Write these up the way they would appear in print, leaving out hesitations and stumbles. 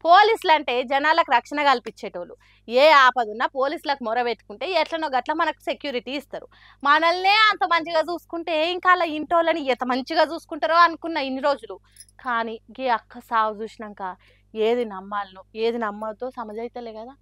పోలీసులు అంటే జనాలకు రక్షణ కల్పించేటోళ్ళు. ఏ ఆపదున్నా పోలీసులకు మొరబెట్టుకుంటే ఎట్లనో గట్ల మనకు సెక్యూరిటీ ఇస్తారు. మనల్నే అంత మంచిగా చూసుకుంటే ఇంకా అలా ఇంటోళ్ళని ఎంత మంచిగా చూసుకుంటారో అనుకున్న ఇన్ని రోజులు. కానీ గీ అక్క సావు చూసినాక ఏది నమ్మాలనో ఏది నమ్మద్దో సమజైతలే కదా.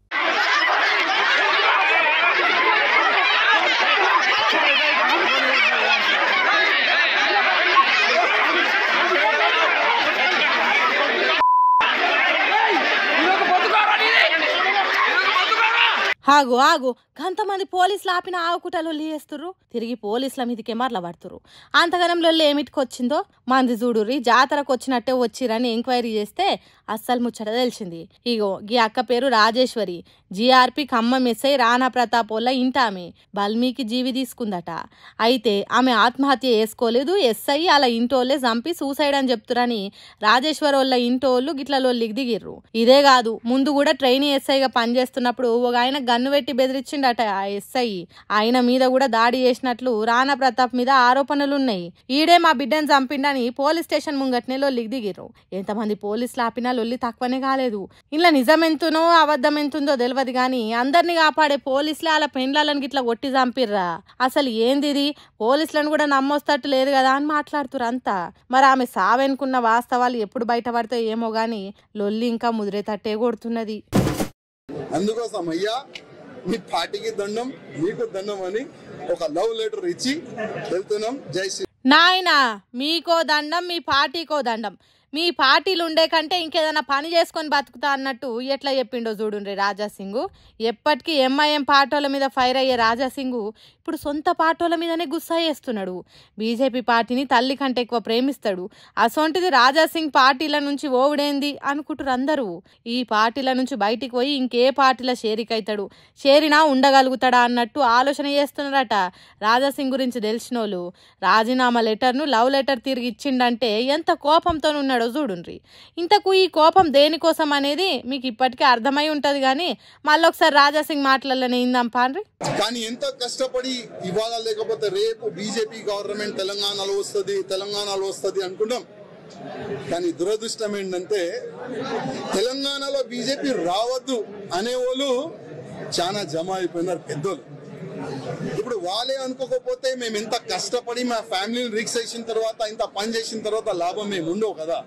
ఆగు ఆగు కొంతమంది పోలీసులు ఆపిన ఆవుకుటలు చేస్తుర్రు, తిరిగి పోలీసుల మీదకి మరల పడుతురు. అంతగనంలో ఏమిటికి వచ్చిందో మంది చూడుర్రి, జాతరకు వచ్చినట్టే వచ్చిరని ఎంక్వైరీ చేస్తే అస్సలు ముచ్చట తెలిసింది. ఇగో గీ అక్క పేరు రాజేశ్వరి, జీఆర్పీ ఖమ్మం ఎస్ఐ రాణా ప్రతాప్ వల్ల ఇంటామె బల్మీకి జీవి తీసుకుందట. అయితే ఆమె ఆత్మహత్య చేసుకోలేదు, ఎస్ఐ అలా ఇంటోళ్ళే చంపి సూసైడ్ అని చెప్తురని రాజేశ్వరి వాళ్ళ ఇంటోళ్ళు గిట్లలోళ్ళకి దిగిర్రు. ఇదే కాదు, ముందు కూడా ట్రైనీ ఎస్ఐగా పనిచేస్తున్నప్పుడు ఒక ఆయన గన్ను పెట్టి బెదిరించిండట ఆ ఎస్ఐ. ఆయన మీద కూడా దాడి చేసినట్లు రాణా ప్రతాప్ మీద ఆరోపణలున్నాయి. ఈడే మా బిడ్డను చంపిండని పోలీస్ స్టేషన్ ముంగట్నే లొల్లికి దిగిర్రు. ఎంతమంది పోలీసులు ఆపినా లొల్లి తక్కువనే కాలేదు. ఇలా నిజం ఎంతునో అబద్ధం ఎంతుందో తెలియదు గాని అందరినీ కాపాడే పోలీసులే అలా పెండ్లాలను గిట్లా కొట్టి చంపిర్రా. అసలు ఏంది పోలీసులను కూడా నమ్మొస్తట్టు లేదు కదా అని మాట్లాడుతురు అంతా. మరి ఆమె సావెనుకున్న వాస్తవాలు ఎప్పుడు బయటపడతాయో ఏమో గాని లొల్లి ఇంకా ముదిరేతట్టే కొడుతున్నది. అందుకోసం అయ్యా మీ పార్టీకి దండం మీకు దండం అని ఒక లవ్ లెటర్ ఇచ్చి వెళ్తున్నాం. జై శ్రీ. నాయనా మీకో దండం మీ పార్టీకో దండం. మీ పార్టీలు ఉండే కంటే ఇంకేదైనా పని చేసుకొని బతుకుతా అన్నట్టు ఎట్లా చెప్పిండో చూడుండ్రి రాజాసింగు. ఎప్పటికీ ఎంఐఎం పార్టీల మీద ఫైర్ అయ్యే రాజాసింగు ఇప్పుడు సొంత పార్టీల మీదనే గుస్సా చేస్తున్నాడు. బీజేపీ పార్టీని తల్లి కంటే ఎక్కువ ప్రేమిస్తాడు. అసొంటిది రాజాసింగ్ పార్టీల నుంచి ఓవుడేంది అనుకుంటారు అందరూ. ఈ పార్టీల నుంచి బయటికి పోయి ఇంకే పార్టీల షేరికైతాడు, షేరినా ఉండగలుగుతాడా అన్నట్టు ఆలోచన చేస్తున్నారట. రాజాసింగ్ గురించి తెలిసినోళ్ళు రాజీనామా లెటర్ను లవ్ లెటర్ తిరిగి ఇచ్చిండంటే ఎంత కోపంతో ఉన్నాడో చూడుండ్రి. ఇంతకు ఈ కోపం దేనికోసం అనేది మీకు ఇప్పటికే అర్థమై ఉంటది కానీ మళ్ళీ ఒకసారి రాజాసింగ్ మాటలలోనే ఇందాం పాండ్రి. కానీ ఎంత కష్టపడి ఇవాళ లేకపోతే రేపు బీజేపీ గవర్నమెంట్ తెలంగాణలో వస్తుంది అనుకుంటాం. కానీ దురదృష్టం ఏంటంటే తెలంగాణలో బీజేపీ రావద్దు అనేవాళ్ళు చాలా జమ అయిపోయినారు పెద్దోళ్ళు. ఇప్పుడు వాళ్ళే అనుకోకపోతే మేము ఇంత కష్టపడి మా ఫ్యామిలీని రిక్స్ చేసిన తర్వాత ఇంత పని చేసిన తర్వాత లాభం మేము ఉండవు కదా.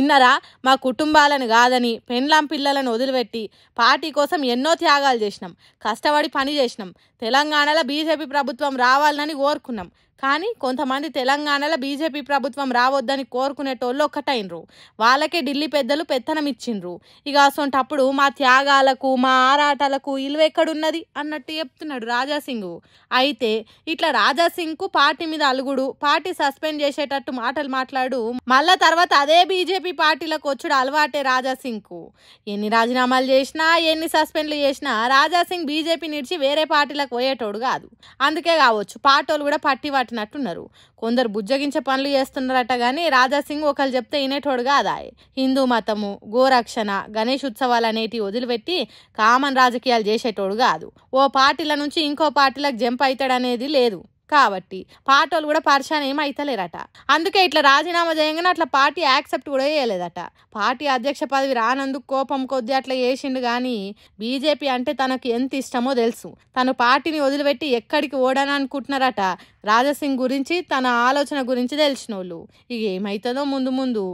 ఇన్నరా మా కుటుంబాలను కాదని పెండ్లాం పిల్లలను వదిలిపెట్టి పార్టీ కోసం ఎన్నో త్యాగాలు చేసినాం, కష్టపడి పని చేసినాం. తెలంగాణలో బీజేపీ ప్రభుత్వం రావాలని కోరుకున్నాం. కానీ కొంతమంది తెలంగాణలో బీజేపీ ప్రభుత్వం రావద్దని కోరుకునేటోళ్ళు ఒక్కటైనరు. వాళ్ళకే ఢిల్లీ పెద్దలు పెత్తనం ఇచ్చిండ్రు. ఇక అసొంటప్పుడు మా త్యాగాలకు మా ఆరాటాలకు ఇలువెక్కడున్నది అన్నట్టు చెప్తున్నాడు రాజాసింగ్. అయితే ఇట్లా రాజాసింగ్కు పార్టీ మీద అలుగుడు, పార్టీ సస్పెండ్ చేసేటట్టు మాటలు మాట్లాడు, మళ్ళా తర్వాత అదే బీజేపీ పార్టీలకు వచ్చుడు అలవాటే రాజాసింగ్కు. ఎన్ని రాజీనామాలు చేసినా ఎన్ని సస్పెండ్లు చేసినా రాజాసింగ్ బీజేపీ నిడిచి వేరే పార్టీలకు పోయేటోడు కాదు. అందుకే కావచ్చు పార్టీలు కూడా పట్టి పట్టినట్టున్నారు. కొందరు బుజ్జగించే పనులు చేస్తున్నారట కానీ రాజాసింగ్ ఒకళ్ళు చెప్తే వినేటోడు కాదా. హిందూ మతము, గోరక్షణ, గణేష్ ఉత్సవాలు అనేటివి వదిలిపెట్టి కామన్ రాజకీయాలు చేసేటోడు కాదు. ఓ పార్టీల నుంచి ఇంకో పార్టీలకు జంప్ అవుతాడనేది లేదు. కాబట్టి పార్టీలు కూడా పరిశాన్ ఏం అయితలేరట. అందుకే ఇట్లా రాజీనామా చేయగానే అట్లా పార్టీ యాక్సెప్ట్ కూడా చేయలేదట. పార్టీ అధ్యక్ష పదవి రానందుకు కోపం కొద్ది అట్లా చేసిండు కానీ బీజేపీ అంటే తనకు ఎంత ఇష్టమో తెలుసు. తను పార్టీని వదిలిపెట్టి ఎక్కడికి ఓడని అనుకుంటున్నారట. రాజాసింగ్ గురించి తన ఆలోచన గురించి తెలిసిన వాళ్ళు. ఇక ఏమవుతుందో ముందు ముందు.